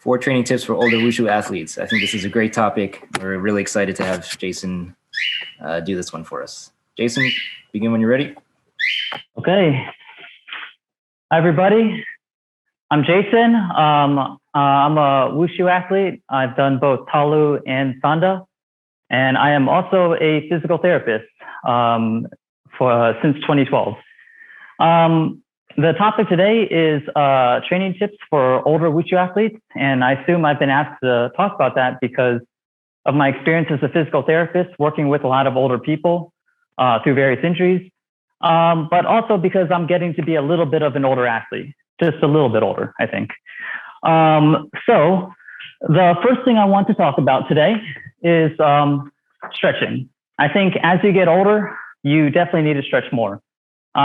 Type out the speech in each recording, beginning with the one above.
4 training tips for older Wushu athletes. I think this is a great topic. We're really excited to have Jason do this one for us. Jason, begin when you're ready. Okay. Hi, everybody. I'm Jason. I'm a Wushu athlete. I've done both Taolu and Sanda, and I am also a physical therapist since 2012. The topic today is training tips for older Wushu athletes, and I assume I've been asked to talk about that because of my experience as a physical therapist working with a lot of older people through various injuries, but also because I'm getting to be a little bit of an older athlete, just a little bit older, I think. So the first thing I want to talk about today is stretching. I think as you get older, you definitely need to stretch more.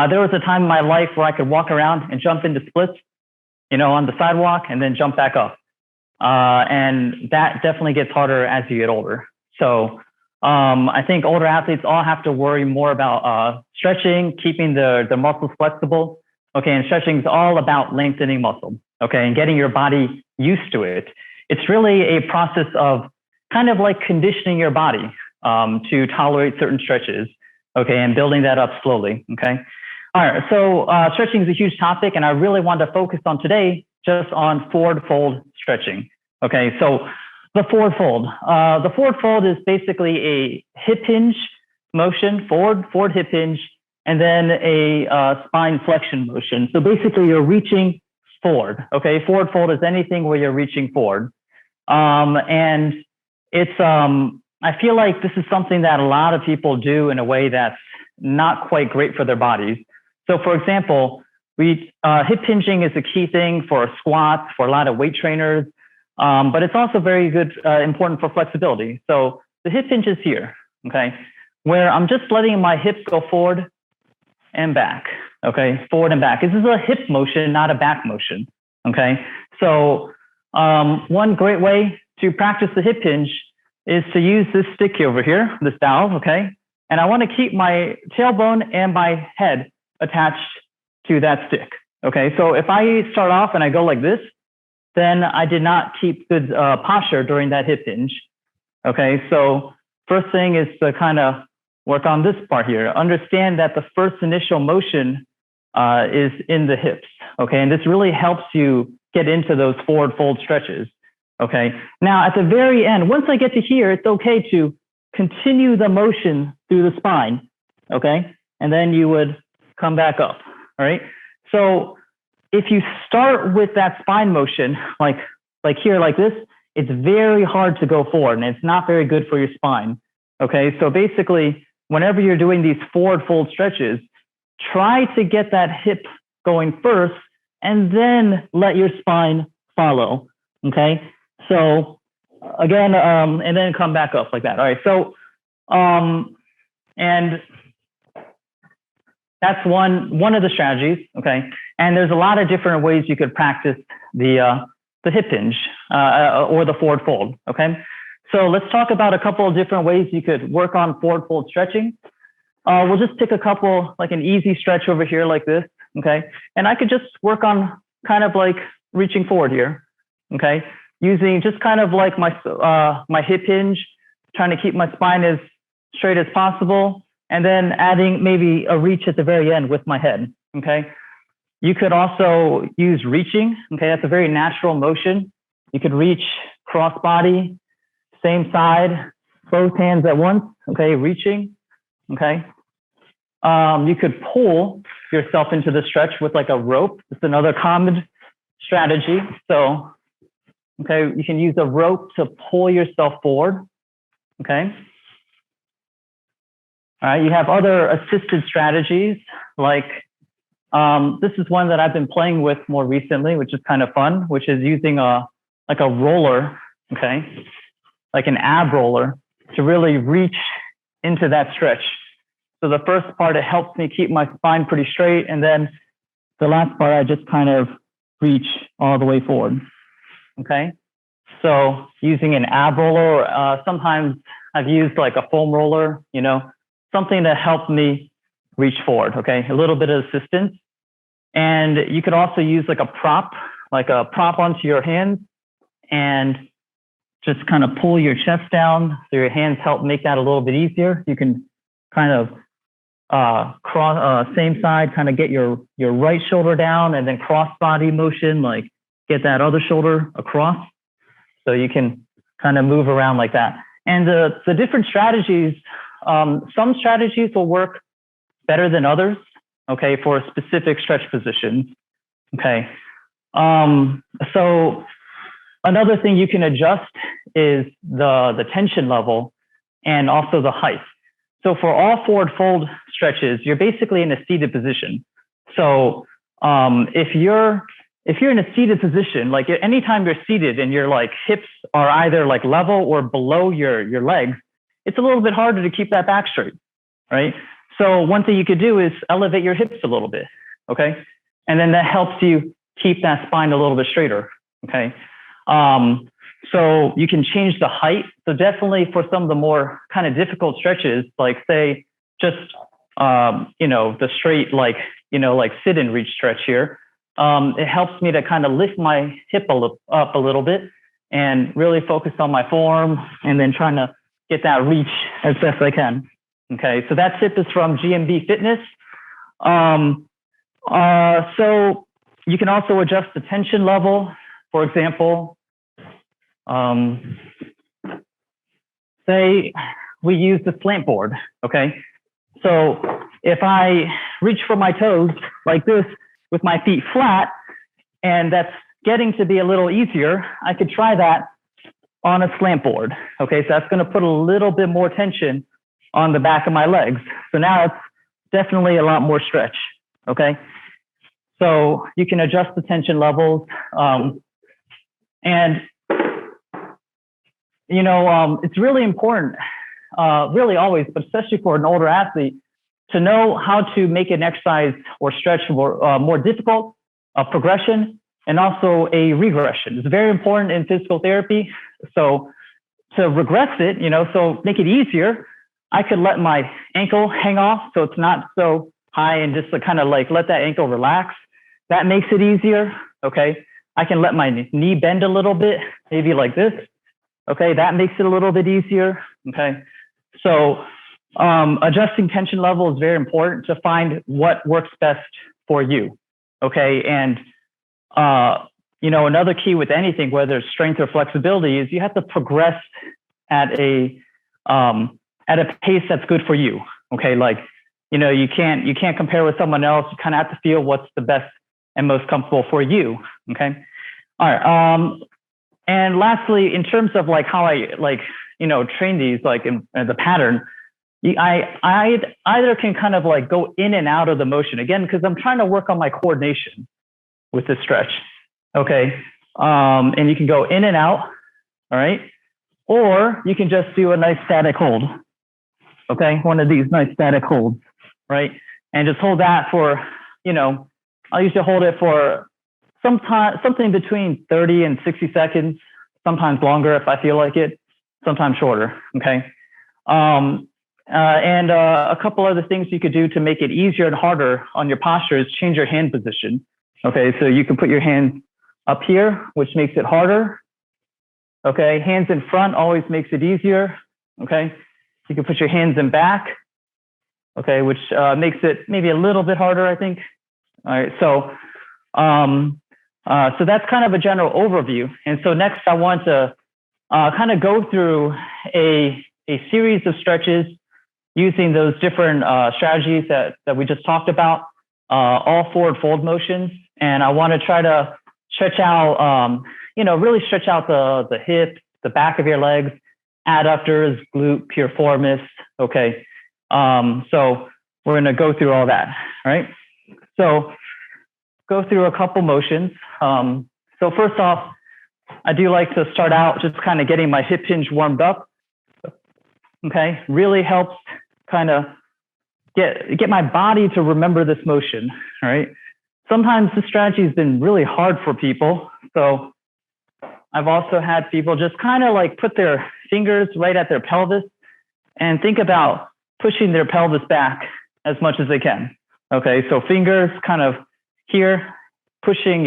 There was a time in my life where I could walk around and jump into splits, on the sidewalk and then jump back up. And that definitely gets harder as you get older. So I think older athletes all have to worry more about stretching, keeping the muscles flexible. Okay, and stretching is all about lengthening muscle. Okay, and getting your body used to it. It's really a process of kind of like conditioning your body to tolerate certain stretches. Okay, and building that up slowly. Okay. All right, so stretching is a huge topic, and I really want to focus on today just on forward fold stretching. Okay, so the forward fold. The forward fold is basically a hip hinge motion, forward hip hinge, and then a spine flexion motion. So basically you're reaching forward. Okay, forward fold is anything where you're reaching forward. And it's, I feel like this is something that a lot of people do in a way that's not quite great for their bodies. So for example, hip hinging is a key thing for squats, for a lot of weight trainers, but it's also very good, important for flexibility. So the hip hinge is here, okay, where I'm just letting my hips go forward and back, okay, forward and back. This is a hip motion, not a back motion, okay? So one great way to practice the hip hinge is to use this stick over here, this dowel, okay? And I want to keep my tailbone and my head attached to that stick, okay? So if I start off and I go like this, then I did not keep good posture during that hip hinge, okay? So first thing is to kind of work on this part here. Understand that the first initial motion is in the hips, okay? And this really helps you get into those forward fold stretches. Okay, now at the very end, once I get to here, it's okay to continue the motion through the spine, okay? And then you would come back up, all right? So if you start with that spine motion, like here, like this, it's very hard to go forward and it's not very good for your spine, okay? So basically, whenever you're doing these forward fold stretches, try to get that hip going first and then let your spine follow, okay? So again, and then come back up like that. All right. So, and that's one of the strategies. Okay. And there's a lot of different ways you could practice the hip hinge or the forward fold. Okay. So let's talk about a couple of different ways you could work on forward fold stretching. We'll just pick a couple, like an easy stretch over here like this. Okay. And I could just work on kind of like reaching forward here. Okay. Using just kind of like my hip hinge, trying to keep my spine as straight as possible, and then adding maybe a reach at the very end with my head, okay? You could also use reaching, okay? That's a very natural motion. You could reach cross body, same side, both hands at once, okay? Reaching, okay? You could pull yourself into the stretch with like a rope. It's another common strategy. So, okay, you can use a rope to pull yourself forward, okay? All right, you have other assisted strategies, like this is one that I've been playing with more recently, which is kind of fun, which is using like a roller, okay? Like an ab roller to really reach into that stretch. So the first part, it helps me keep my spine pretty straight, and then the last part, I just kind of reach all the way forward. Okay, so using an ab roller, sometimes I've used like a foam roller, something to help me reach forward, okay? A little bit of assistance. And you could also use like a prop onto your hands and just kind of pull your chest down. So your hands help make that a little bit easier. You can kind of same side, kind of get your right shoulder down, and then cross body motion, like get that other shoulder across. So you can kind of move around like that. And the different strategies, some strategies will work better than others, okay, for specific stretch positions, okay. So another thing you can adjust is the tension level and also the height. So for all forward fold stretches, you're basically in a seated position. So if you're in a seated position, like anytime you're seated and your like hips are either like level or below your legs, it's a little bit harder to keep that back straight, right? So one thing you could do is elevate your hips a little bit, okay? And then that helps you keep that spine a little bit straighter, okay? So you can change the height. So definitely for some of the more kind of difficult stretches, like say just, the straight, like sit and reach stretch here. It helps me to kind of lift my hip up a little bit and really focus on my form and then trying to get that reach as best I can. Okay, so that tip is from GMB Fitness. So you can also adjust the tension level. For example, say we use the slant board, okay? So if I reach for my toes like this with my feet flat, and that's getting to be a little easier, I could try that on a slant board, okay? So that's gonna put a little bit more tension on the back of my legs. So now it's definitely a lot more stretch, okay? So you can adjust the tension levels. And it's really important, really always, but especially for an older athlete, to know how to make an exercise or stretch more difficult, a progression, and also a regression. It's very important in physical therapy. So to regress it, so make it easier, I could let my ankle hang off so it's not so high and just to kind of like let that ankle relax. That makes it easier, okay? I can let my knee bend a little bit, maybe like this. Okay, that makes it a little bit easier, okay? So adjusting tension level is very important to find what works best for you, okay? And, another key with anything, whether it's strength or flexibility, is you have to progress at a pace that's good for you, okay? Like, you can't compare with someone else. You kind of have to feel what's the best and most comfortable for you, okay? All right, and lastly, in terms of like how I train these, like in the pattern, I either can kind of like go in and out of the motion again, because I'm trying to work on my coordination with this stretch, okay? And you can go in and out, all right? Or you can just do a nice static hold, okay? One of these nice static holds, right? And just hold that for, I'll usually hold it for something between 30 and 60 seconds, sometimes longer if I feel like it, sometimes shorter, okay? And a couple other things you could do to make it easier and harder on your posture is change your hand position, okay? So you can put your hands up here, which makes it harder, okay? Hands in front always makes it easier, okay? You can put your hands in back, okay, which makes it maybe a little bit harder, I think. All right, so that's kind of a general overview. And so next I want to kind of go through a series of stretches using those different strategies that we just talked about, all forward fold motions. And I want to try to stretch out, really stretch out the hip, the back of your legs, adductors, glute, piriformis, okay? So we're going to go through all that, right? So go through a couple motions. So first off, I do like to start out just kind of getting my hip hinge warmed up. Okay, really helps kind of get my body to remember this motion, right? Sometimes the strategy has been really hard for people. So I've also had people just kind of like put their fingers right at their pelvis and think about pushing their pelvis back as much as they can. Okay, so fingers kind of here, pushing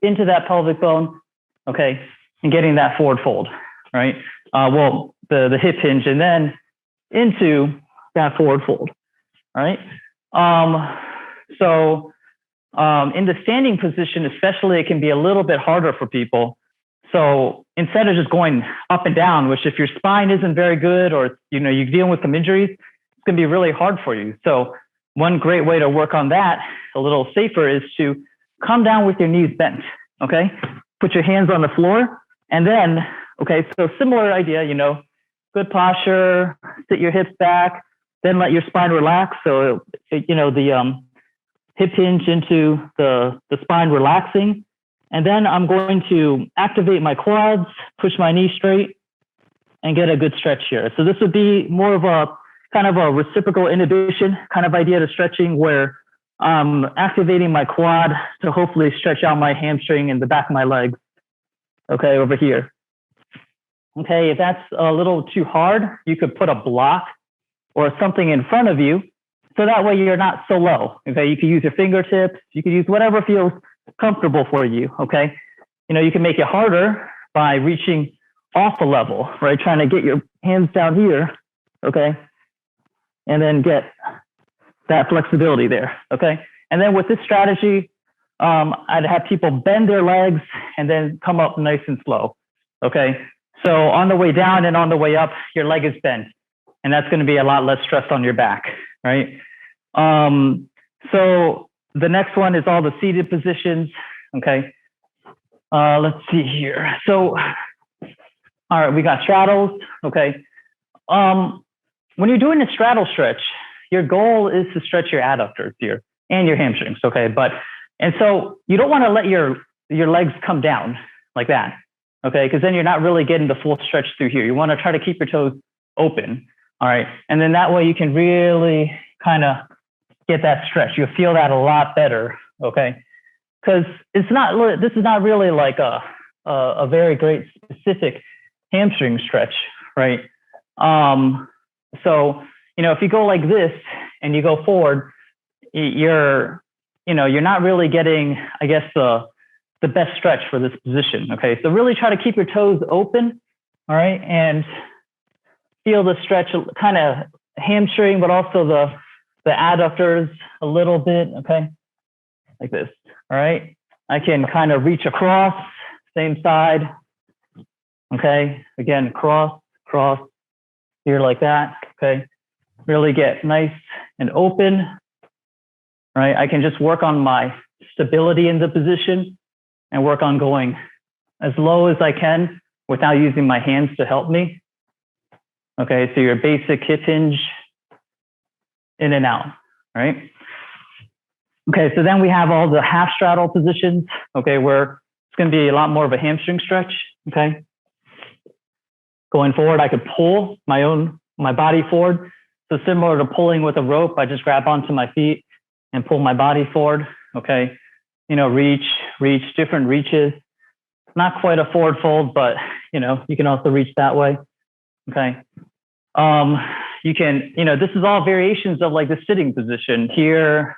into that pelvic bone. Okay, and getting that forward fold, right? Well, the hip hinge and then into that forward fold, right? In the standing position, especially, it can be a little bit harder for people. So instead of just going up and down, which if your spine isn't very good or you're dealing with some injuries, it's going to be really hard for you. So one great way to work on that, a little safer, is to come down with your knees bent, okay? Put your hands on the floor, and then, okay, so similar idea, good posture, sit your hips back, then let your spine relax. So, the hip hinge into the spine relaxing. And then I'm going to activate my quads, push my knees straight, and get a good stretch here. So this would be more of a kind of a reciprocal inhibition kind of idea to stretching, where I'm activating my quad to hopefully stretch out my hamstring and the back of my legs, okay, over here. Okay, if that's a little too hard, you could put a block or something in front of you, so that way you're not so low, okay? You can use your fingertips, you can use whatever feels comfortable for you, okay? You can make it harder by reaching off a level, right? Trying to get your hands down here, okay? And then get that flexibility there, okay? And then with this strategy, I'd have people bend their legs and then come up nice and slow, okay? So on the way down and on the way up, your leg is bent, and that's going to be a lot less stress on your back, right? So the next one is all the seated positions, okay? Let's see here. So, all right, we got straddles, okay? When you're doing a straddle stretch, your goal is to stretch your adductors here and your hamstrings, okay? And so you don't want to let your legs come down like that, okay? Because then you're not really getting the full stretch through here. You want to try to keep your toes open, all right? And then that way you can really kind of get that stretch. You'll feel that a lot better, okay? Because this is not really like a very great specific hamstring stretch, right? So, if you go like this and you go forward, you're not really getting, I guess, the best stretch for this position, okay? So really try to keep your toes open, all right? And feel the stretch, kind of hamstring, but also the adductors a little bit, okay? Like this, all right? I can kind of reach across, same side, okay? Again, cross, here like that, okay? Really get nice and open, right? I can just work on my stability in the position and work on going as low as I can without using my hands to help me. Okay, so your basic hip hinge, in and out, right? Okay, so then we have all the half straddle positions, okay, where it's going to be a lot more of a hamstring stretch, okay? Going forward, I could pull my body forward. So similar to pulling with a rope, I just grab onto my feet and pull my body forward, okay? Reach, different reaches. Not quite a forward fold, but, you can also reach that way, okay? You can, this is all variations of like the sitting position here,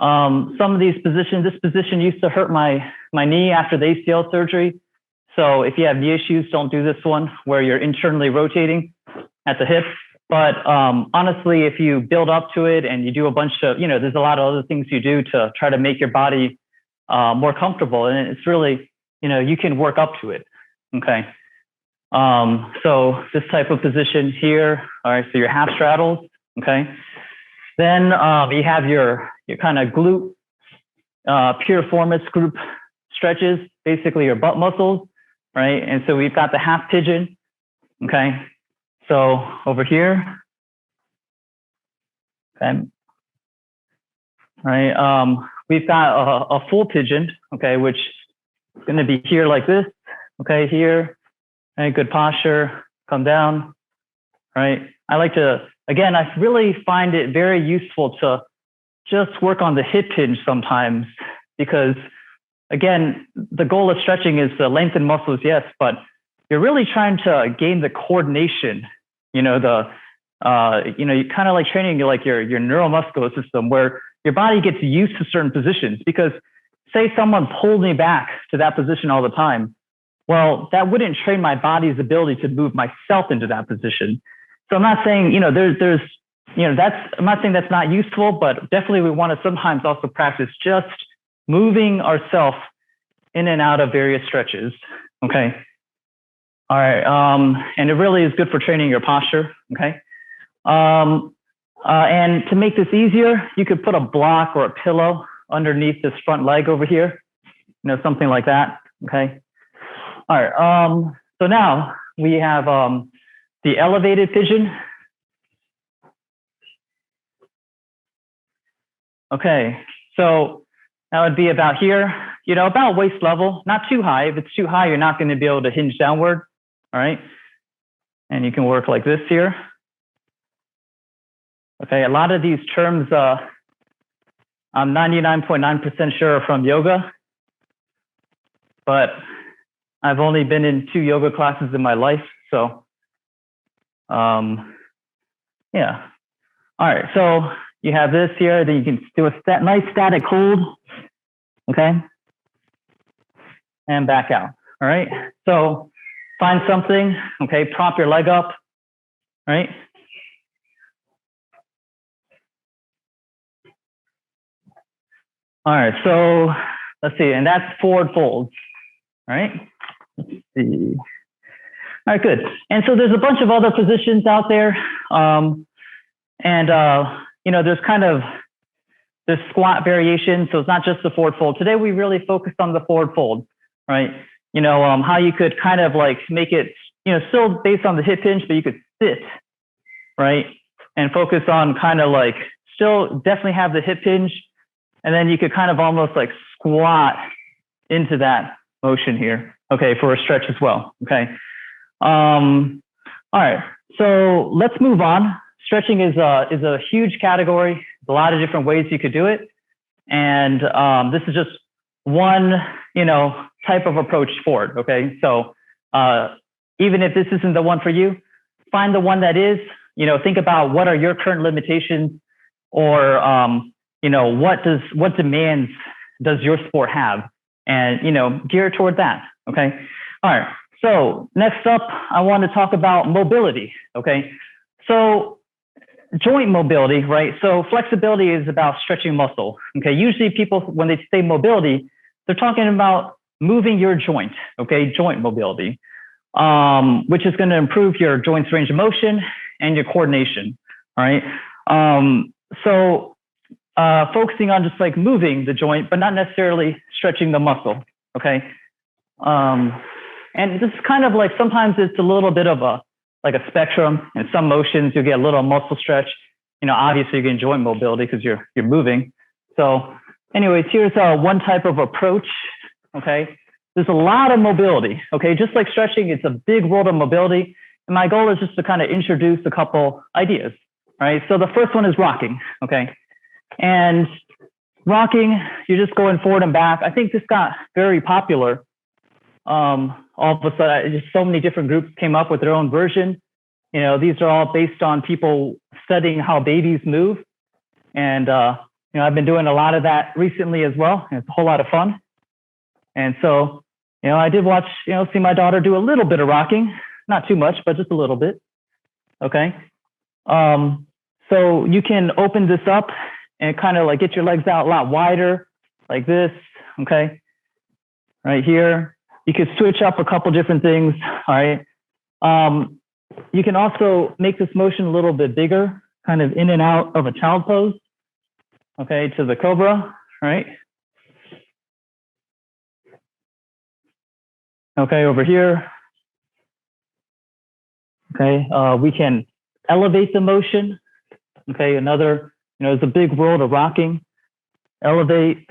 some of these positions, this position used to hurt my knee after the ACL surgery. So if you have knee issues, don't do this one where you're internally rotating at the hip. But honestly, if you build up to it and you do a bunch of, there's a lot of other things you do to try to make your body more comfortable. And it's really, you can work up to it, okay? So this type of position here, all right, so your half straddles, okay? Then you have your kind of glute piriformis group stretches, basically your butt muscles, right? And so we've got the half pigeon, okay? So over here, okay, right? We've got a full pigeon, okay, which is going to be here like this, okay, here, okay, good posture, come down, right? I like to, again, I really find it very useful to just work on the hip hinge sometimes because, again, the goal of stretching is to lengthen muscles, yes, but you're really trying to gain the coordination, you kind of like training like your neuromuscular system where your body gets used to certain positions because say someone pulled me back to that position all the time, well, that wouldn't train my body's ability to move myself into that position. So I'm not saying, there's, I'm not saying that's not useful, but definitely we want to sometimes also practice just moving ourselves in and out of various stretches. Okay. All right. And it really is good for training your posture. Okay. And to make this easier, you could put a block or a pillow underneath this front leg over here, something like that. Okay. All right. So now we have the elevated pigeon. Okay. So that would be about here, about waist level, not too high. If it's too high, you're not going to be able to hinge downward. All right. And you can work like this here. Okay. A lot of these terms, I'm 99.9% sure are from yoga, but I've only been in 2 yoga classes in my life. So, yeah. All right. So you have this here, then you can do a nice static hold. Okay. And back out. All right. So find something. Okay. Prop your leg up. All right. All right. So let's see. And that's forward folds. All right. Let's see. All right, good. And so there's a bunch of other positions out there. There's kind of this squat variation. So it's not just the forward fold. Today, we really focused on the forward fold, right? How you could kind of like make it, still based on the hip hinge, but you could sit, right? And focus on kind of like still definitely have the hip hinge. And then you could kind of almost like squat into that motion here. Okay, for a stretch as well. Okay. All right. So let's move on. Stretching is a huge category. There's a lot of different ways you could do it. And this is just one, type of approach for it. Okay. So even if this isn't the one for you, find the one that is, think about what are your current limitations or, what demands does your sport have? And, gear toward that. Okay. All right. So next up, I want to talk about mobility. Okay. So joint mobility, right? So flexibility is about stretching muscle. Okay. Usually people, when they say mobility, they're talking about moving your joint. Okay. Joint mobility, which is going to improve your joints range of motion and your coordination. All right. Focusing on just like moving the joint, but not necessarily stretching the muscle. Okay. And this is kind of like, sometimes it's a little bit of a spectrum. In some motions, you get a little muscle stretch. Obviously you get joint mobility because you're moving. So anyways, here's one type of approach. Okay. There's a lot of mobility. Okay. Just like stretching, it's a big world of mobility. And my goal is just to kind of introduce a couple ideas. Right. So the first one is rocking. Okay. And rocking, you're just going forward and back. I think this got very popular. All of a sudden, just so many different groups came up with their own version. These are all based on people studying how babies move. And, I've been doing a lot of that recently as well. And it's a whole lot of fun. And so, I did watch, see my daughter do a little bit of rocking, not too much, but just a little bit. Okay. So you can open this up and kind of like get your legs out a lot wider like this. Okay. Right here. You could switch up a couple different things. All right. You can also make this motion a little bit bigger, kind of in and out of a child pose. Okay, to the cobra. Right. Okay, over here. Okay, we can elevate the motion. Okay, another, there's a big world of rocking. Elevate,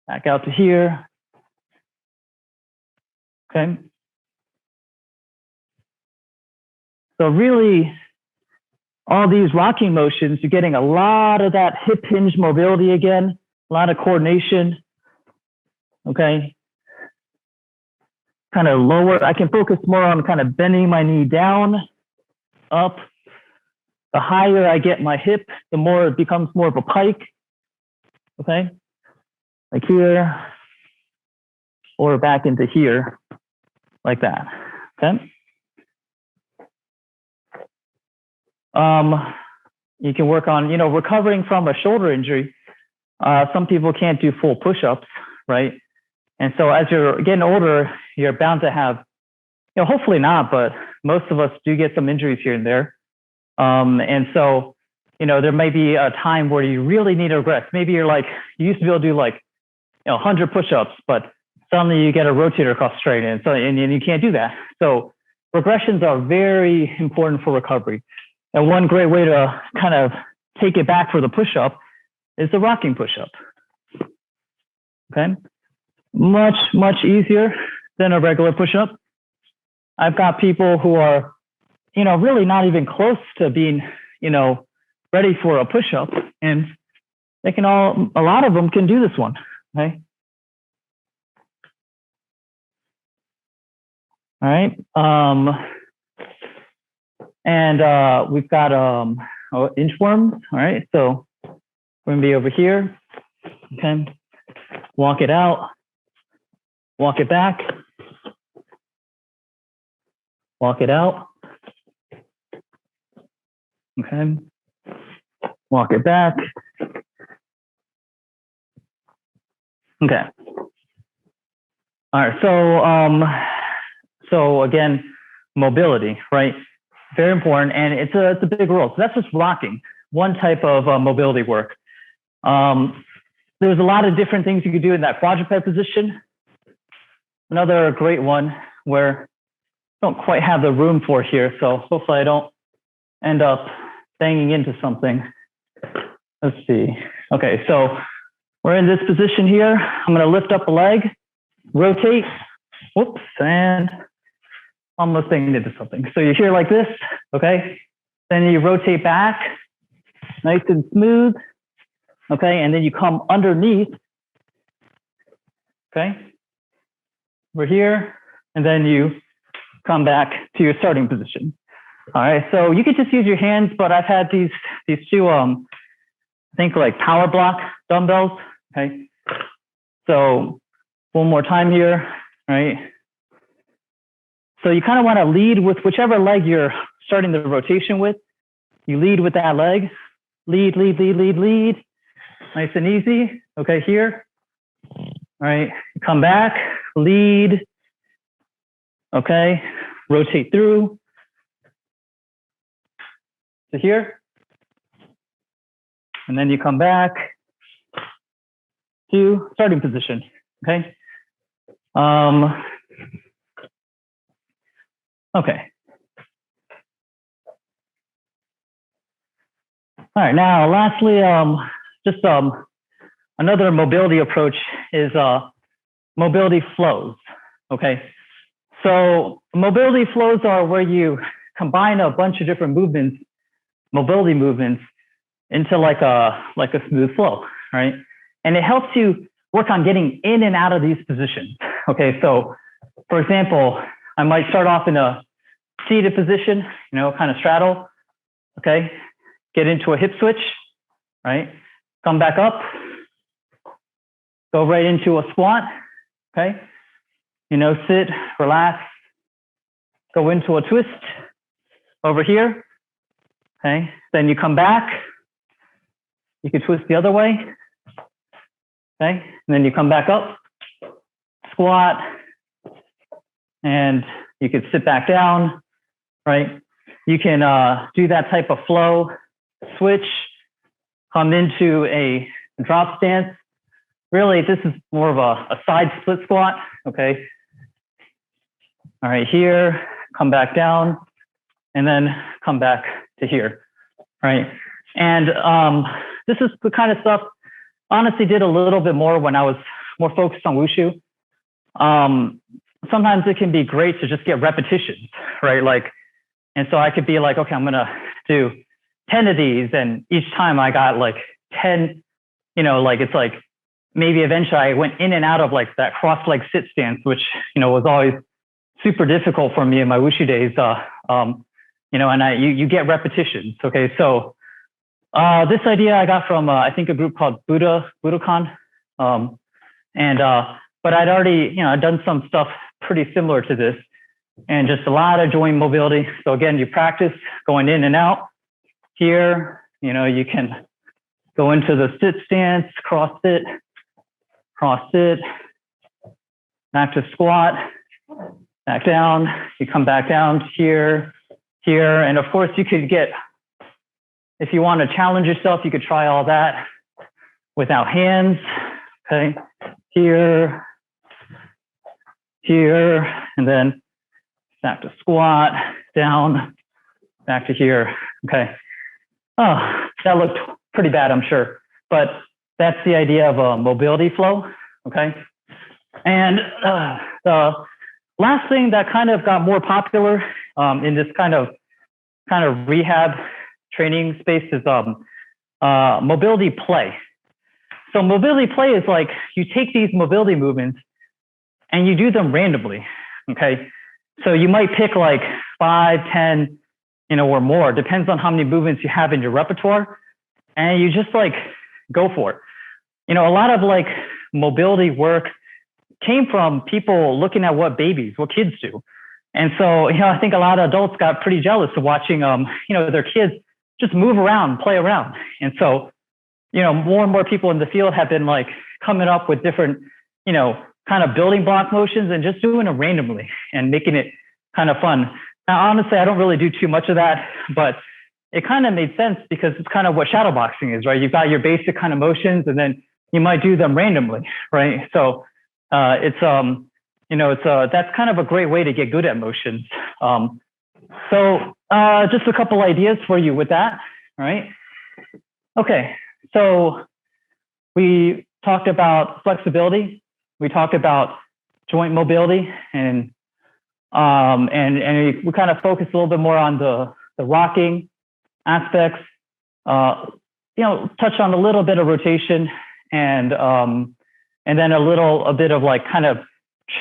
back out to here. Okay. So really, all these rocking motions, you're getting a lot of that hip hinge mobility again, a lot of coordination. Okay. Kind of lower. I can focus more on kind of bending my knee down, up. The higher I get my hip, the more it becomes more of a pike. Okay. like here, or back into here, like that, okay? You can work on, recovering from a shoulder injury. Some people can't do full push-ups, right? And so as you're getting older, you're bound to have, hopefully not, but most of us do get some injuries here and there. And so, there may be a time where you really need to regress. Maybe you're like, you used to be able to do like, 100 push-ups, but suddenly you get a rotator cuff strain, and so and you can't do that. So regressions are very important for recovery. And one great way to kind of take it back for the push-up is the rocking push-up. Okay, much, much easier than a regular push-up. I've got people who are, really not even close to being, ready for a push-up, and they can a lot of them can do this one, okay? All right, and we've got inchworms, all right? So we're gonna be over here, okay? Walk it out, walk it back, walk it out, okay? Walk it back. Okay. All right. So again, mobility, right? Very important, and it's a big role. So that's just rocking, one type of mobility work. There's a lot of different things you could do in that quadruped position. Another great one where I don't quite have the room for here, so hopefully I don't end up banging into something. Let's see. Okay, so we're in this position here. I'm going to lift up a leg, rotate, whoops, and almost banged into something. So you're here like this, okay? Then you rotate back, nice and smooth, okay? And then you come underneath, okay? We're here, and then you come back to your starting position. All right, so you could just use your hands, but I've had these two, I think like power block dumbbells, okay? So one more time here, right? So you kind of want to lead with whichever leg you're starting the rotation with. You lead with that leg. Lead, lead, lead, lead, lead. Nice and easy. Okay, here. All right, come back, lead. Okay, rotate through. To here. And then you come back to starting position, okay? Okay. All right, now lastly, just another mobility approach is mobility flows, okay? So mobility flows are where you combine a bunch of different movements, mobility movements, into like a smooth flow, right? And it helps you work on getting in and out of these positions. Okay, so for example, I might start off in a seated position, kind of straddle, okay? Get into a hip switch, right? Come back up, go right into a squat, okay? Sit, relax, go into a twist over here, okay? Then you come back, you can twist the other way, okay? And then you come back up, squat, and you can sit back down, right? You can do that type of flow, switch, come into a drop stance. Really, this is more of a side split squat, okay? All right, here, come back down, and then come back to here, right? And this is the kind of stuff, honestly, did a little bit more when I was more focused on Wushu. Sometimes it can be great to just get repetitions, right? And so I could be like, okay, I'm gonna do 10 of these, and each time I got like 10, it's like maybe eventually I went in and out of like that cross leg sit stance, which was always super difficult for me in my Wushu days. And you get repetitions. Okay, so this idea I got from I think a group called Budokan. And but I'd already, done some stuff pretty similar to this, and just a lot of joint mobility. So again, you practice going in and out. Here, you can go into the sit stance, cross sit, back to squat, back down. You come back down here, and of course you could get, if you want to challenge yourself, you could try all that without hands. Okay, here, and then back to squat, down, back to here. Okay. Oh, that looked pretty bad, I'm sure, but that's the idea of a mobility flow. Okay. And the last thing that kind of got more popular in this kind of rehab training space is mobility play. So mobility play is like you take these mobility movements and you do them randomly. Okay. So you might pick like 5, 10, or more, depends on how many movements you have in your repertoire, and you just like go for it. A lot of like mobility work came from people looking at what kids do. And so, I think a lot of adults got pretty jealous of watching, their kids just move around, play around. And so, more and more people in the field have been like coming up with different, kind of building block motions and just doing it randomly and making it kind of fun. Now, honestly, I don't really do too much of that, but it kind of made sense because it's kind of what shadowboxing is, right? You've got your basic kind of motions, and then you might do them randomly, right? So that's kind of a great way to get good at motions. So just a couple ideas for you with that, right? Okay, so we talked about flexibility, we talked about joint mobility, and we kind of focused a little bit more on the rocking aspects, touch on a little bit of rotation, and then a bit of like kind of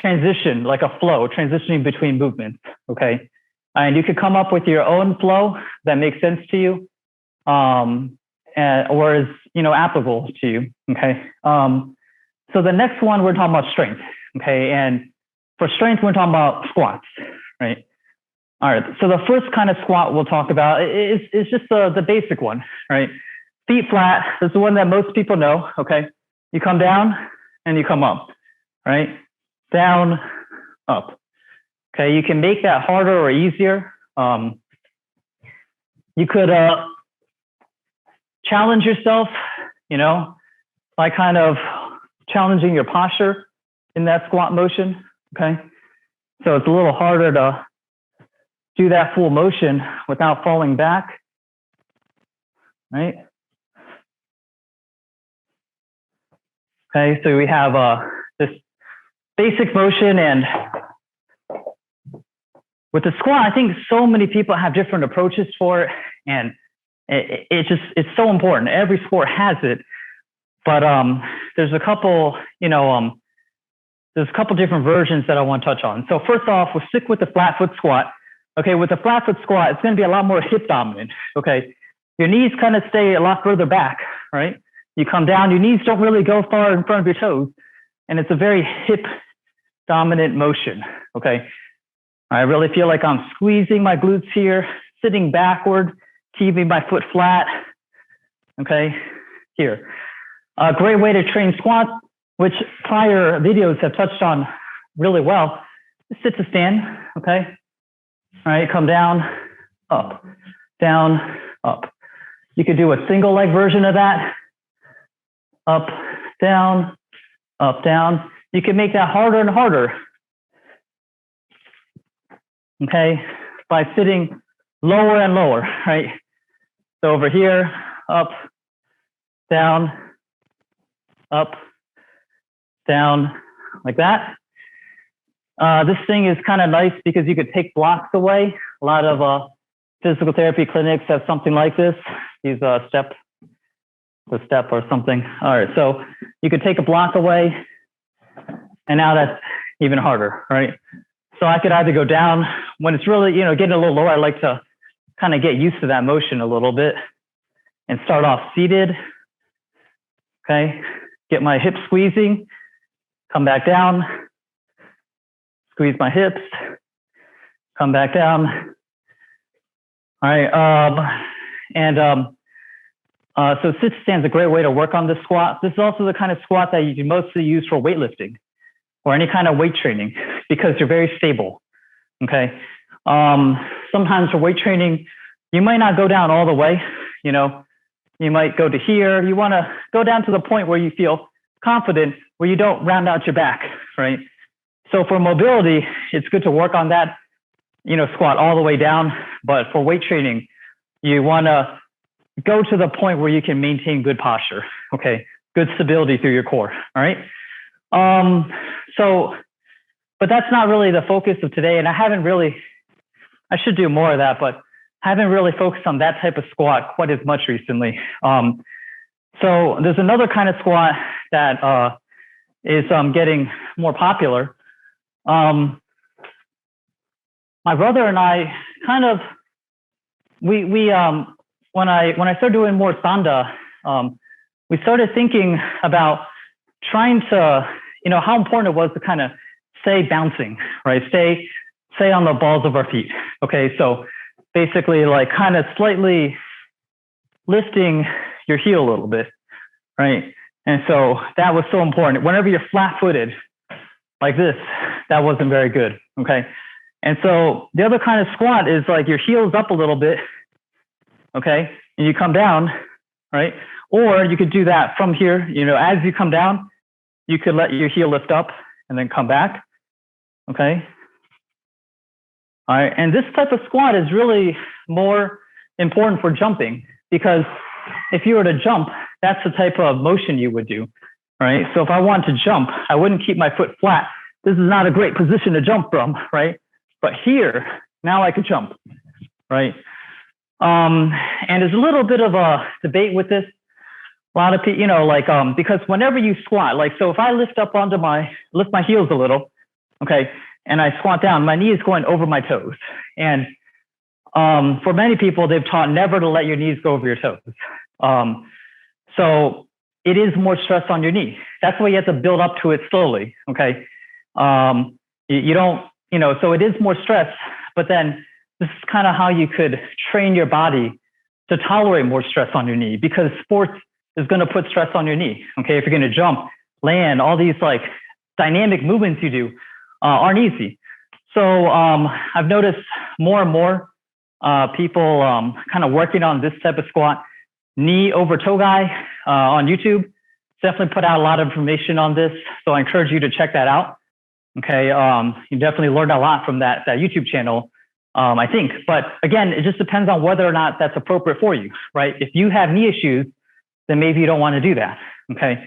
transition, like a flow, transitioning between movements. Okay. And you could come up with your own flow that makes sense to you, or is, applicable to you. Okay. So the next one, we're talking about strength. Okay. And for strength, we're talking about squats, right? All right. So the first kind of squat we'll talk about is just the basic one, right? Feet flat. This is the one that most people know. Okay. You come down and you come up, right? Down, up. Okay. You can make that harder or easier. You could challenge yourself, by kind of challenging your posture in that squat motion. Okay. So it's a little harder to do that full motion without falling back, right? Okay, so we have this basic motion, and with the squat, I think so many people have different approaches for it, and it's so important. Every sport has it, but there's a couple, there's a couple different versions that I want to touch on. So first off, we'll stick with the flat foot squat. Okay, with the flat foot squat, it's going to be a lot more hip dominant. Okay, your knees kind of stay a lot further back, right? You come down, your knees don't really go far in front of your toes, and it's a very hip dominant motion. Okay, I really feel like I'm squeezing my glutes here, sitting backward, keeping my foot flat. Okay, here. A great way to train squats, which prior videos have touched on really well, is sit to stand. Okay. All right, come down, up, down, up. You could do a single leg version of that. Up, down, up, down. You can make that harder and harder. Okay, by sitting lower and lower, right? So over here, up, down, up, down, like that. This thing is kind of nice because you could take blocks away. A lot of physical therapy clinics have something like this. Use a step or something. All right, so you could take a block away, and now that's even harder, right? So I could either go down when it's really, getting a little lower. I like to kind of get used to that motion a little bit and start off seated. Okay, get my hips squeezing. come back down, squeeze my hips, come back down. All right, so sit stand is a great way to work on this squat. This is also the kind of squat that you can mostly use for weightlifting or any kind of weight training because you're very stable, okay? Sometimes for weight training, you might not go down all the way, you know, you might go to here. You want to go down to the point where you feel confident, where you don't round out your back, right? So for mobility, it's good to work on that, you know, squat all the way down. But for weight training, you want to go to the point where you can maintain good posture, okay? Good stability through your core, all right? But that's not really the focus of today. And I should do more of that, but I haven't really focused on that type of squat quite as much recently. So there's another kind of squat that is getting more popular. My brother and I kind of, when I started doing more Sanda, we started thinking about trying to, you know, how important it was to kind of stay bouncing, right? Stay on the balls of our feet. Okay, so basically like kind of slightly lifting your heel a little bit, right? And so that was so important. Whenever you're flat-footed like this, that wasn't very good, okay? And so the other kind of squat is like your heel's up a little bit, okay? And you come down, right? Or you could do that from here, you know, as you come down, you could let your heel lift up and then come back, okay? All right, and this type of squat is really more important for jumping because if you were to jump, that's the type of motion you would do, right? So if I want to jump, I wouldn't keep my foot flat. This is not a great position to jump from, right? But here, now I could jump, right? And there's a little bit of a debate with this. A lot of people, you know, like, because whenever you squat, like, so if I lift my heels a little, okay, and I squat down, my knee is going over my toes. And for many people, they've taught never to let your knees go over your toes. So it is more stress on your knee. That's why you have to build up to it slowly, okay? You don't, you know, so it is more stress, but then this is kind of how you could train your body to tolerate more stress on your knee because sports is going to put stress on your knee, okay? If you're going to jump, land, all these like dynamic movements you do aren't easy. So I've noticed more and more people kind of working on this type of squat. Knee over toe guy on YouTube definitely put out a lot of information on this. So I encourage you to check that out. Okay, you definitely learned a lot from that YouTube channel, I think. But again, it just depends on whether or not that's appropriate for you, right? If you have knee issues, then maybe you don't want to do that, okay?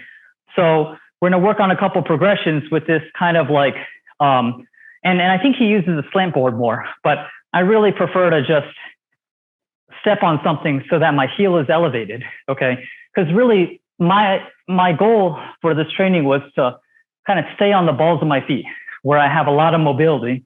So we're going to work on a couple progressions with this kind of like, and I think he uses a slant board more, but I really prefer to just step on something so that my heel is elevated, okay? Because really my goal for this training was to kind of stay on the balls of my feet where I have a lot of mobility,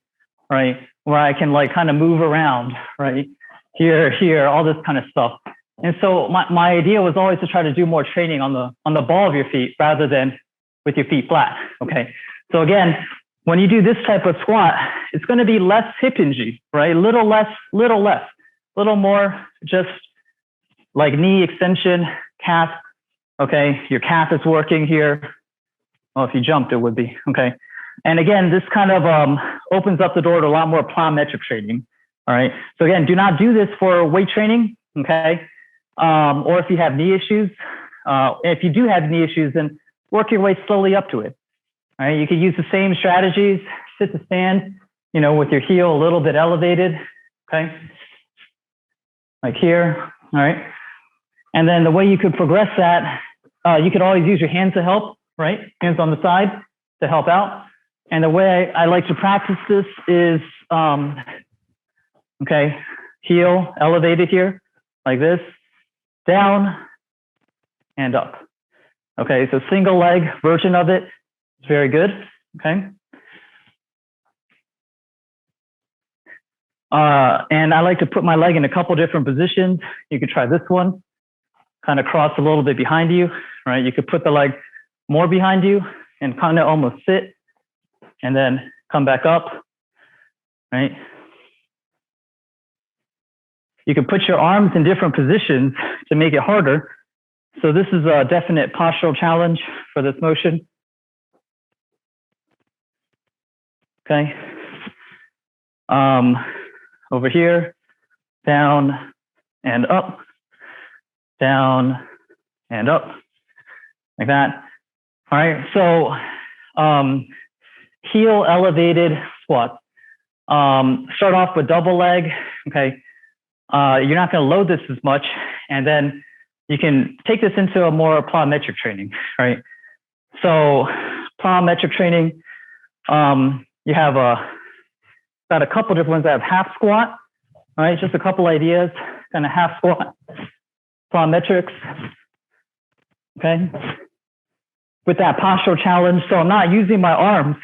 right? Where I can like kind of move around, right? Here, all this kind of stuff. And so my idea was always to try to do more training on the ball of your feet rather than with your feet flat, okay? So again, when you do this type of squat, it's going to be less hip hingy, right? Little more just like knee extension, calf, okay? Your calf is working here. Well, if you jumped, it would be, okay? And again, this kind of opens up the door to a lot more plyometric training, all right? So again, do not do this for weight training, okay? Or if you have knee issues. If you do have knee issues, then work your way slowly up to it, all right? You could use the same strategies, sit to stand, you know, with your heel a little bit elevated, okay? Like here, all right? And then the way you could progress that, you could always use your hands to help, right? Hands on the side to help out. And the way I like to practice this is, okay, heel elevated here, like this, down and up. Okay, so single leg version of it is very good, okay? And I like to put my leg in a couple different positions. You could try this one, kind of cross a little bit behind you, right? You could put the leg more behind you. and kind of almost sit and then come back up, right? You can put your arms in different positions to make it harder. So this is a definite postural challenge for this motion. Okay. Over here, down and up, down and up, like that. All right, so heel elevated squats. Start off with double leg, okay? You're not gonna load this as much, and then you can take this into a more plyometric training, right? So plyometric training, you have got a couple different ones that have half squat, all right? Just a couple ideas, kind of half squat, plyometrics, okay? With that postural challenge, so I'm not using my arms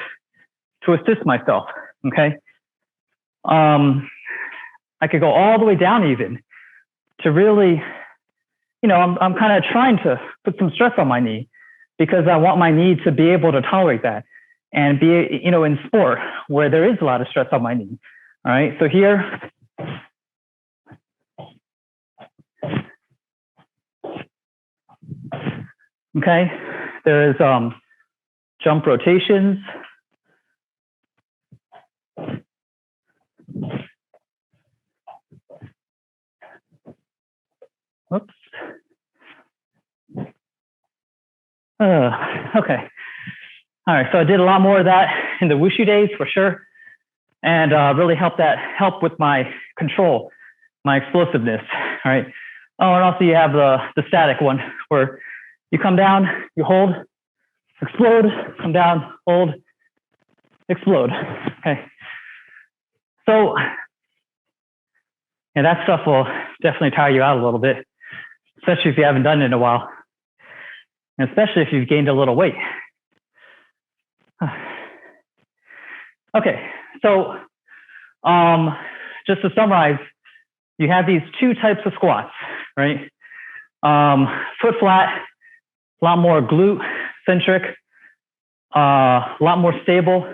to assist myself, okay? I could go all the way down even to really, you know, I'm kind of trying to put some stress on my knee because I want my knee to be able to tolerate that and be, you know, in sport where there is a lot of stress on my knee. All right, so here, okay, there is jump rotations. Whoops. Okay. All right, so I did a lot more of that in the Wushu days for sure, and really help with my control, my explosiveness. All right. Oh, and also you have the static one where you come down, you hold, explode, come down, hold, explode. Okay. So, yeah, that stuff will definitely tire you out a little bit, especially if you haven't done it in a while, and especially if you've gained a little weight. Okay, so just to summarize, you have these two types of squats, right? Foot flat, a lot more glute centric, a lot more stable.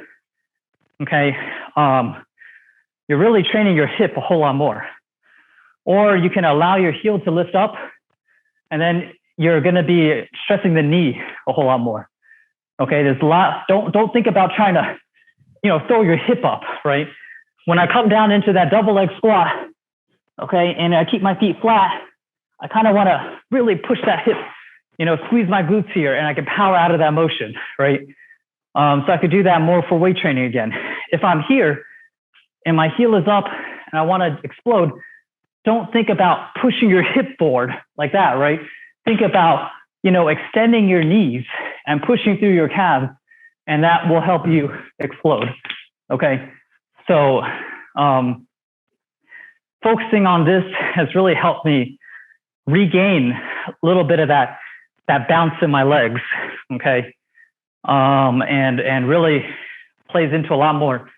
Okay, you're really training your hip a whole lot more. Or you can allow your heel to lift up, and then you're going to be stressing the knee a whole lot more. Okay, there's a lot. Don't think about trying to, you know, throw your hip up, right? When I come down into that double leg squat, okay, and I keep my feet flat, I kind of want to really push that hip, you know, squeeze my glutes here, and I can power out of that motion, right? So I could do that more for weight training again. If I'm here and my heel is up and I want to explode, don't think about pushing your hip forward like that, right? Think about, you know, extending your knees and pushing through your calves, and that will help you explode. Okay, so focusing on this has really helped me regain a little bit of that bounce in my legs. Okay, and really plays into a lot more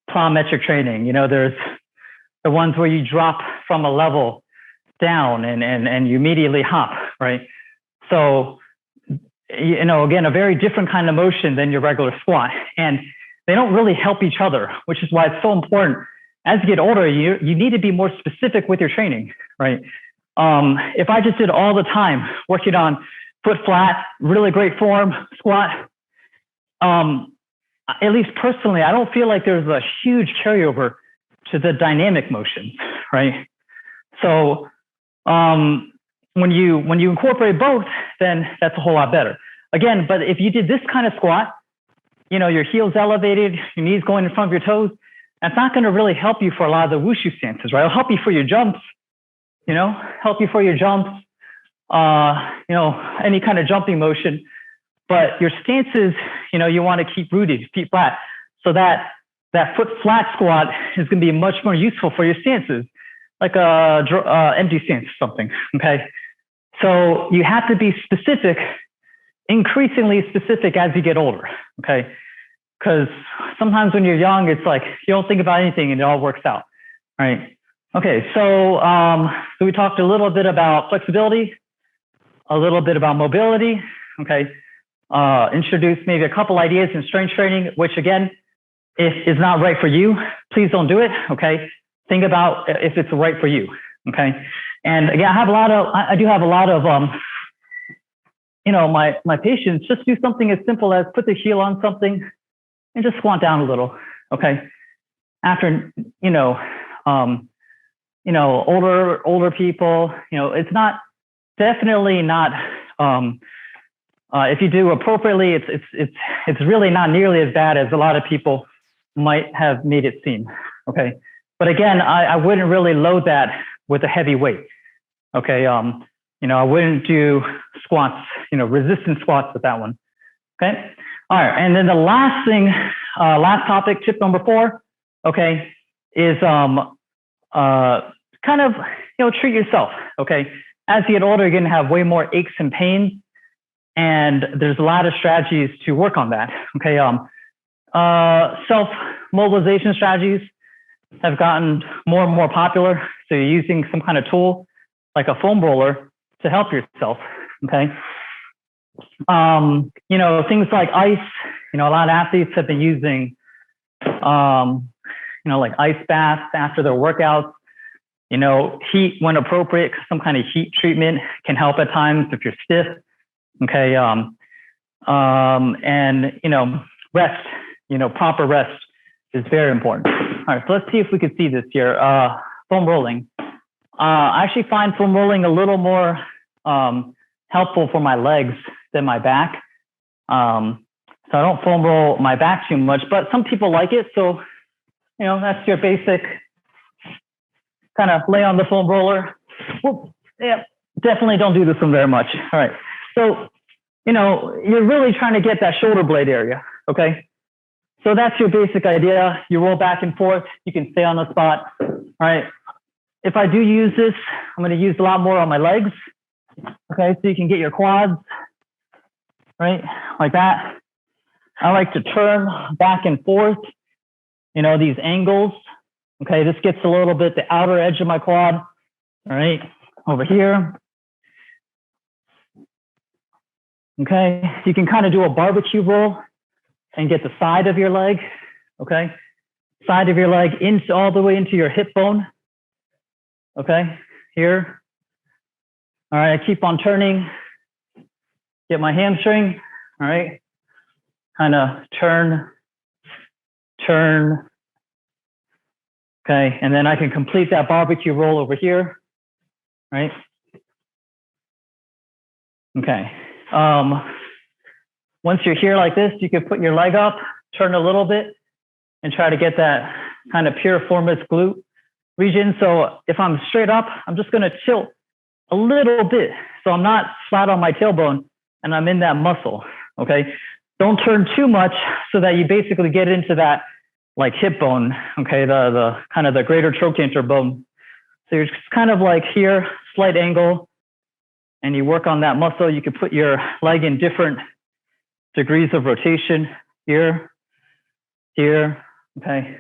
plyometric training. You know, there's the ones where you drop from a level down and you immediately hop, right? So, you know, again, a very different kind of motion than your regular squat. And they don't really help each other, which is why it's so important. As you get older, you need to be more specific with your training, right? If I just did all the time working on foot flat, really great form, squat, at least personally, I don't feel like there's a huge carryover to the dynamic motions, right? So when you incorporate both, then that's a whole lot better. Again, but if you did this kind of squat, you know, your heels elevated, your knees going in front of your toes, that's not going to really help you for a lot of the wushu stances, right? It'll help you for your jumps, you know, you know, any kind of jumping motion. But your stances, you know, you want to keep rooted, feet flat. So that foot flat squat is going to be much more useful for your stances, like a empty stance or something, okay? So you have to be specific, increasingly specific as you get older, okay? Because sometimes when you're young, it's like you don't think about anything and it all works out, right? Okay, so we talked a little bit about flexibility, a little bit about mobility, okay? introduce maybe a couple ideas in strength training, which again, if it's not right for you, please don't do it, okay? Think about if it's right for you, okay? And again, I do have a lot of, my patients just do something as simple as put the heel on something and just squat down a little, okay? After, older people, it's not, definitely not, if you do appropriately, it's really not nearly as bad as a lot of people might have made it seem, okay? But again, I wouldn't really load that with a heavy weight, okay? I wouldn't do squats, resistance squats with that one, okay? All right, and then the last thing, last topic, tip number 4, okay, is kind of, treat yourself, okay? As you get older, you're gonna have way more aches and pains, and there's a lot of strategies to work on that, okay? Self-mobilization strategies have gotten more and more popular. So you're using some kind of tool like a foam roller to help yourself, okay? Things like ice, a lot of athletes have been using, like ice baths after their workouts, heat when appropriate, some kind of heat treatment can help at times if you're stiff, okay? Rest, proper rest is very important. All right, so let's see if we can see this here. Foam rolling. I actually find foam rolling a little more helpful for my legs than my back. So I don't foam roll my back too much, but some people like it. So, that's your basic kind of lay on the foam roller. Whoop, yeah, definitely don't do this one very much. All right, so, you're really trying to get that shoulder blade area, okay? So that's your basic idea. You roll back and forth. You can stay on the spot. All right. If I do use this, I'm going to use a lot more on my legs. Okay. So you can get your quads, right? Like that. I like to turn back and forth, these angles. Okay. This gets a little bit the outer edge of my quad. All right. Over here. Okay. You can kind of do a barbecue roll and get the side of your leg, okay? Side of your leg all the way into your hip bone, okay? Here. All right, I keep on turning. Get my hamstring, all right? Kind of turn. Okay, and then I can complete that barbecue roll over here, right? Okay. Once you're here like this, you can put your leg up, turn a little bit, and try to get that kind of piriformis glute region. So if I'm straight up, I'm just going to tilt a little bit. So I'm not flat on my tailbone and I'm in that muscle, okay? Don't turn too much so that you basically get into that like hip bone, okay? The kind of the greater trochanter bone. So you're just kind of like here, slight angle, and you work on that muscle. You can put your leg in different degrees of rotation here, okay?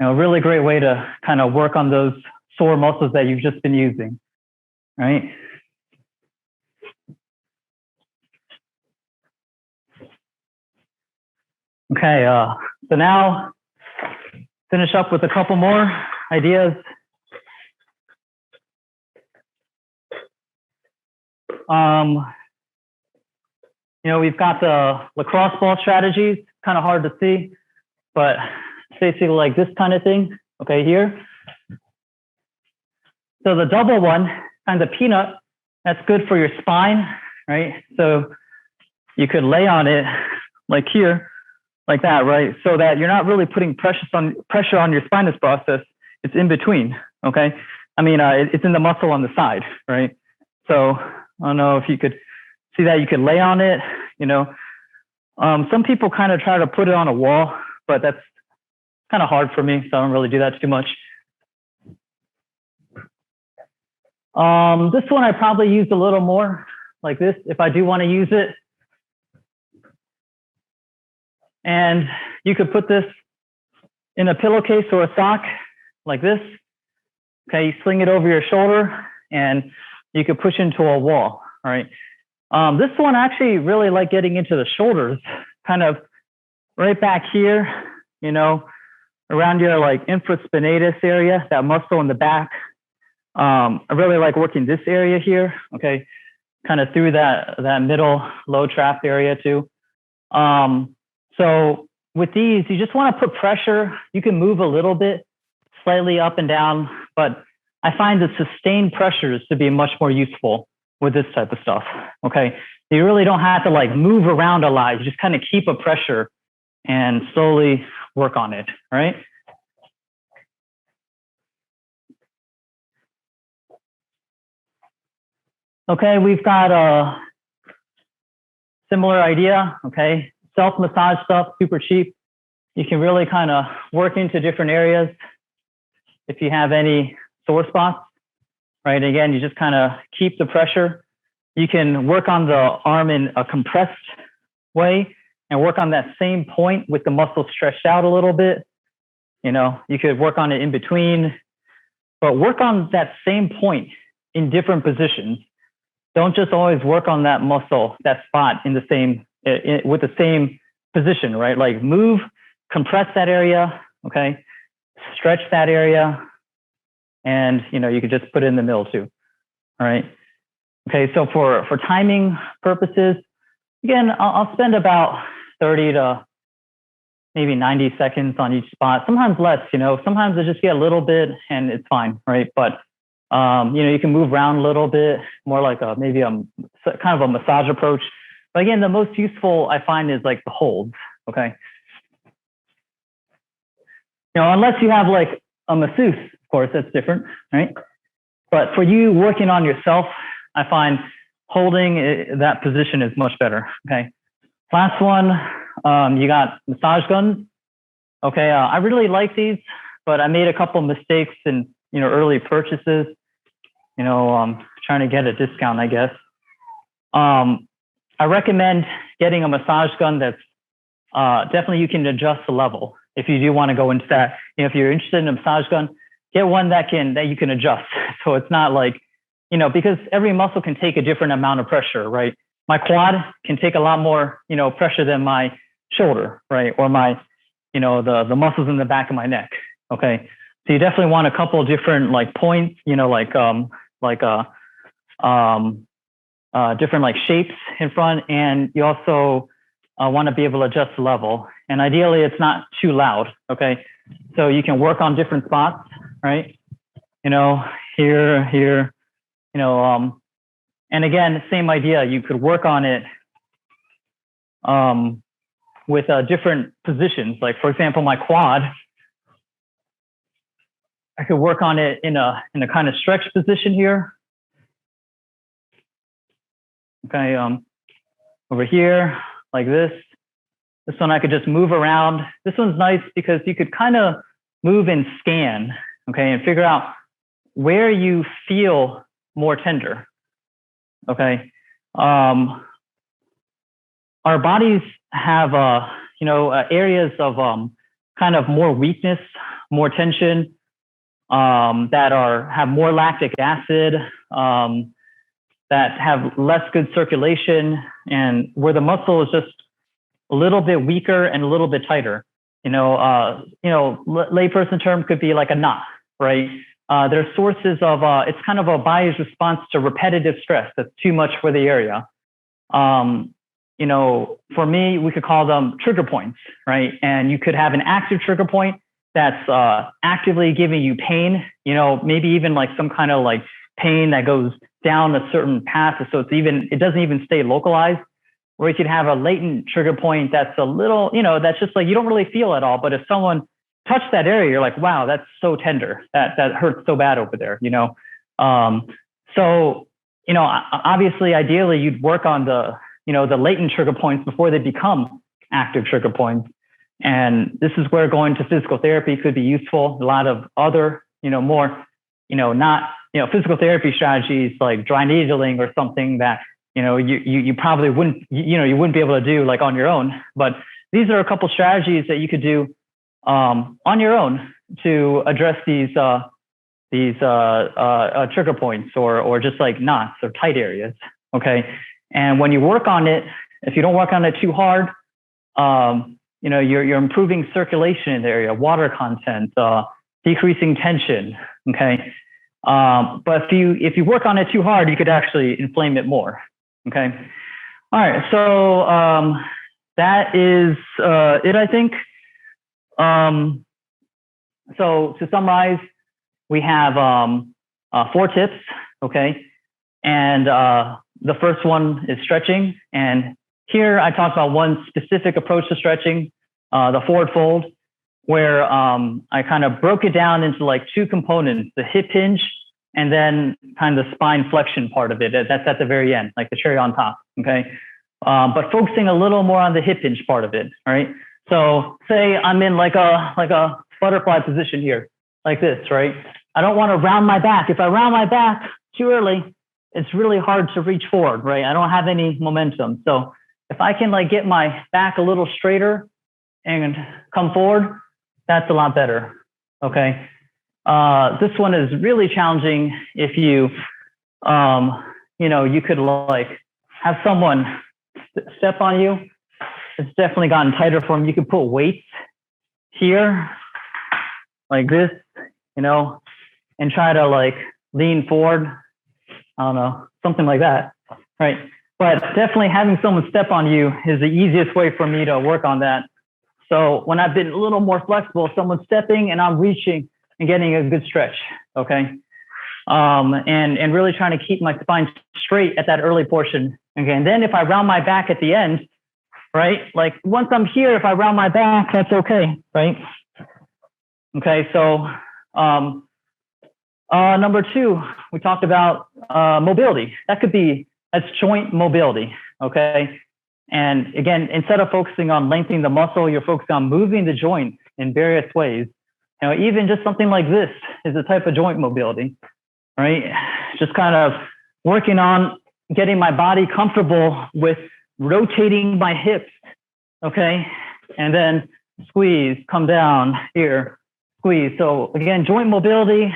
A really great way to kind of work on those sore muscles that you've just been using, right? Okay, so now finish up with a couple more ideas. We've got the lacrosse ball strategies, kind of hard to see, but basically like this kind of thing, okay, here. So the double one, kind of peanut, that's good for your spine, right? So you could lay on it like here, like that, right? So that you're not really putting pressure on your spinous process. It's in between, okay? I mean, it's in the muscle on the side, right? So I don't know if you could see that. You could lay on it, Some people kind of try to put it on a wall, but that's kind of hard for me, so I don't really do that too much. This one I probably use a little more like this if I do want to use it. And you could put this in a pillowcase or a sock like this. Okay, you sling it over your shoulder and you could push into a wall, all right? This one I actually really like getting into the shoulders, kind of right back here, you know, around your like infraspinatus area, that muscle in the back. I really like working this area here, okay, kind of through that middle low trap area too. So with these, you just want to put pressure. You can move a little bit, slightly up and down, but I find the sustained pressures to be much more useful with this type of stuff, okay? You really don't have to like move around a lot. You just kind of keep a pressure and slowly work on it, all right? Okay, we've got a similar idea, okay? Self-massage stuff, super cheap. You can really kind of work into different areas if you have any sore spots, right? Again, you just kind of keep the pressure. You can work on the arm in a compressed way and work on that same point with the muscle stretched out a little bit. You know, you could work on it in between, but work on that same point in different positions. Don't just always work on that muscle, that spot in the same, with the same position, right? Like move, compress that area, okay? Stretch that area, and you know, you could just put it in the middle too, all right? Okay, so for timing purposes, again, I'll spend about 30 to maybe 90 seconds on each spot, sometimes less, you know, sometimes I just get a little bit and it's fine, right? But you know, you can move around a little bit, more like maybe a kind of a massage approach. But again, the most useful I find is like the holds, okay? You know, unless you have like a masseuse, of course, that's different, right? But for you working on yourself, I find holding that position is much better, okay? Last one, you got massage guns. Okay, I really like these, but I made a couple mistakes in, you know, early purchases. You know, trying to get a discount, I guess. I recommend getting a massage gun that's definitely you can adjust the level if you do want to go into that. You know, if you're interested in a massage gun, get one that you can adjust. So it's not like, you know, because every muscle can take a different amount of pressure, right? My quad can take a lot more, you know, pressure than my shoulder, right? Or my, you know, the muscles in the back of my neck. Okay, so you definitely want a couple of different like points, you know, different like shapes in front, and you also want to be able to adjust the level. And ideally, it's not too loud. Okay, so you can work on different spots, right? You know, here, you know, and again, same idea. You could work on it with different positions. Like for example, my quad, I could work on it in a kind of stretch position here. Okay, over here, like this. This one I could just move around. This one's nice because you could kind of move and scan, okay, and figure out where you feel more tender, okay? Our bodies have, you know, areas of kind of more weakness, more tension, that have more lactic acid, that have less good circulation, and where the muscle is just a little bit weaker and a little bit tighter. You know, layperson term could be like a knot, right? They're sources of, it's kind of a body's response to repetitive stress that's too much for the area. You know, for me, we could call them trigger points, right? And you could have an active trigger point that's actively giving you pain, you know, maybe even like some kind of like pain that goes down a certain path. So it doesn't even stay localized. Or you could have a latent trigger point that's a little, you know, that's just like, you don't really feel at all. But if someone touched that area, you're like, wow, that's so tender. That hurts so bad over there, you know? So, you know, obviously, ideally, you'd work on the, you know, the latent trigger points before they become active trigger points. And this is where going to physical therapy could be useful. A lot of other, you know, more, you know, not, you know, physical therapy strategies like dry needling or something that, you know, you probably wouldn't, you know, you wouldn't be able to do like on your own. But these are a couple strategies that you could do on your own to address these trigger points or just like knots or tight areas. Okay. And when you work on it, if you don't work on it too hard, you're improving circulation in the area, water content, decreasing tension. Okay. But if you work on it too hard, you could actually inflame it more. Okay. All right. So that is it, I think. So to summarize, we have 4 tips. Okay. And the first one is stretching. And here I talked about one specific approach to stretching, the forward fold, where I kind of broke it down into like 2 components, the hip hinge and then kind of the spine flexion part of it. That's at the very end, like the cherry on top. Okay. But focusing a little more on the hip hinge part of it. All right. So say I'm in like a butterfly position here, like this, right? I don't want to round my back. If I round my back too early, it's really hard to reach forward, right? I don't have any momentum. So if I can like get my back a little straighter and come forward, that's a lot better. Okay. This one is really challenging if you, you could like have someone step on you. It's definitely gotten tighter for them. You could put weights here like this, and try to like lean forward. I don't know, something like that, right? But definitely having someone step on you is the easiest way for me to work on that. So when I've been a little more flexible, someone's stepping and I'm reaching and getting a good stretch, okay? And really trying to keep my spine straight at that early portion. Okay, and then if I round my back at the end, right? Like once I'm here, if I round my back, that's okay, right? Okay, so number 2, we talked about mobility. That's joint mobility, okay? And again, instead of focusing on lengthening the muscle, you're focused on moving the joint in various ways. Even just something like this is a type of joint mobility, right? Just kind of working on getting my body comfortable with rotating my hips, okay? And then squeeze, come down here, squeeze. So again, joint mobility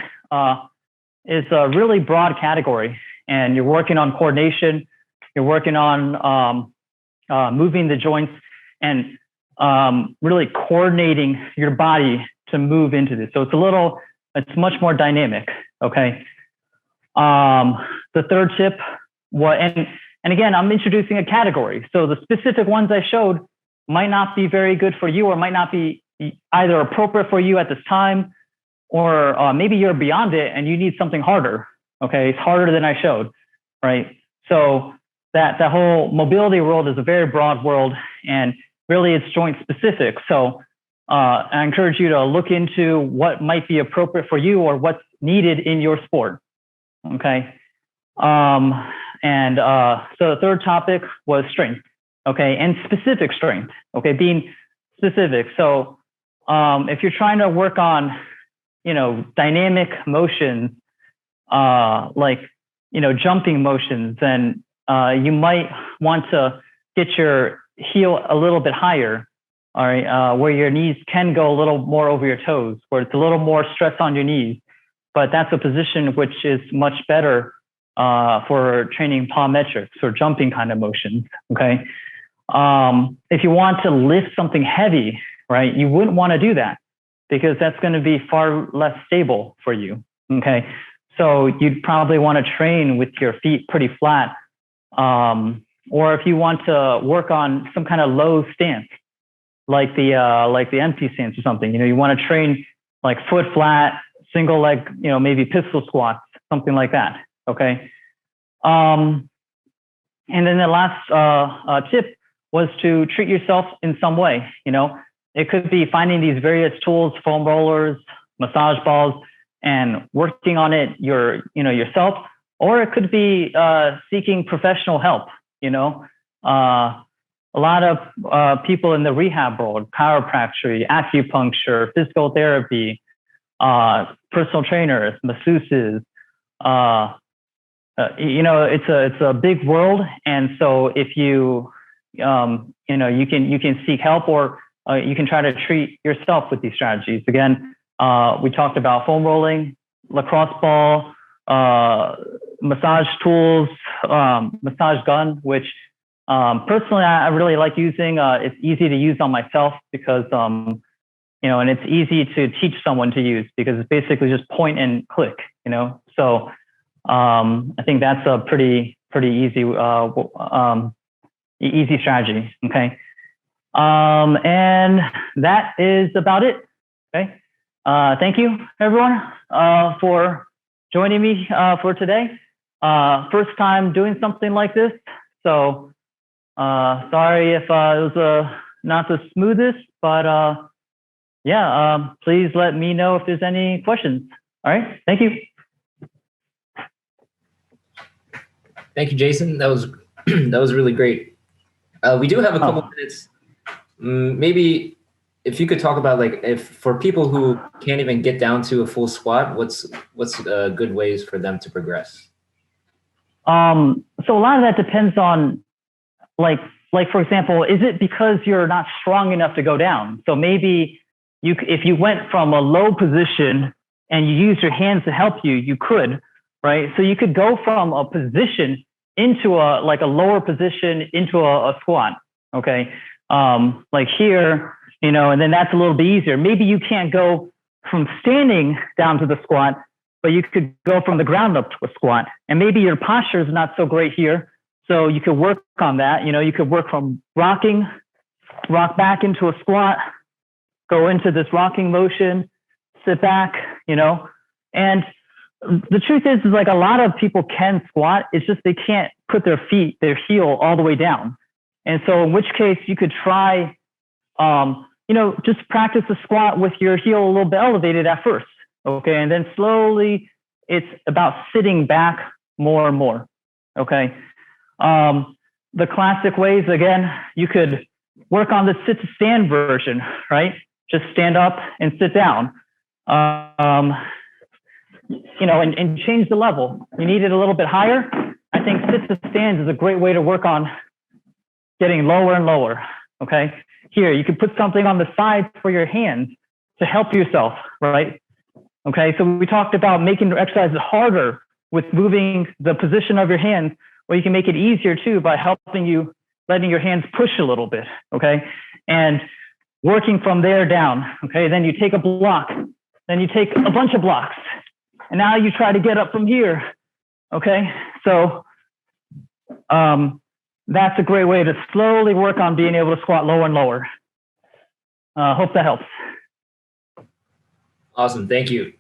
is a really broad category, and you're working on coordination, you're working on moving the joints and really coordinating your body to move into this. So it's much more dynamic, okay? The third tip, and again, I'm introducing a category. So the specific ones I showed might not be very good for you or might not be either appropriate for you at this time, or maybe you're beyond it and you need something harder, okay? It's harder than I showed, right? So that whole mobility world is a very broad world, and really it's joint specific. So I encourage you to look into what might be appropriate for you or what's needed in your sport, okay? So the third topic was strength, okay? And specific strength, okay? Being specific. So if you're trying to work on, dynamic motions, jumping motions, then you might want to get your heel a little bit higher, all right, where your knees can go a little more over your toes, where it's a little more stress on your knees. But that's a position which is much better for training plyometrics or jumping kind of motions, okay? If you want to lift something heavy, right, you wouldn't want to do that because that's going to be far less stable for you, okay? So you'd probably want to train with your feet pretty flat. Or if you want to work on some kind of low stance, like the empty stance or something, you want to train like foot flat, single leg, maybe pistol squats, something like that, okay? And then the last tip was to treat yourself in some way, It could be finding these various tools, foam rollers, massage balls, and working on it yourself, or it could be seeking professional help, A lot of people in the rehab world, chiropractic, acupuncture, physical therapy, personal trainers, masseuses, it's a big world. And so if you, you can seek help, or you can try to treat yourself with these strategies. Again, we talked about foam rolling, lacrosse ball, massage tools, massage gun, which personally I really like using. It's easy to use on myself because, and it's easy to teach someone to use because it's basically just point and click, So I think that's a pretty easy, easy strategy. Okay. And that is about it. Okay. Thank you, everyone, for joining me for today. First time doing something like this, so sorry if it was not the smoothest, but yeah, please let me know if there's any questions. All right, thank you. Thank you, Jason. That was that was really great. We do have a couple minutes. Maybe if you could talk about, like, if for people who can't even get down to a full squat, what's good ways for them to progress? So a lot of that depends on, like for example, is it because you're not strong enough to go down? So maybe if you went from a low position and you used your hands to help you, you could, right? So you could go from a position into a lower position into a squat, okay? Like here, and then that's a little bit easier. Maybe you can't go from standing down to the squat, but you could go from the ground up to a squat. And maybe your posture is not so great here, so you could work on that. You could work from rock back into a squat, go into this rocking motion, sit back, and the truth is like a lot of people can squat. It's just they can't put their heel all the way down. And so in which case you could try, just practice the squat with your heel a little bit elevated at first. Okay. And then slowly it's about sitting back more and more. Okay. The classic ways, again, you could work on the sit to stand version, right? Just stand up and sit down. And change the level. You need it a little bit higher. I think sit to stand is a great way to work on getting lower and lower. Okay. Here, you can put something on the sides for your hands to help yourself, right? Okay. So we talked about making the exercises harder with moving the position of your hands, or you can make it easier too by letting your hands push a little bit. Okay. And working from there down. Okay. Then you take a block, then you take a bunch of blocks, and now you try to get up from here. Okay. So, that's a great way to slowly work on being able to squat lower and lower. Hope that helps. Awesome. Thank you.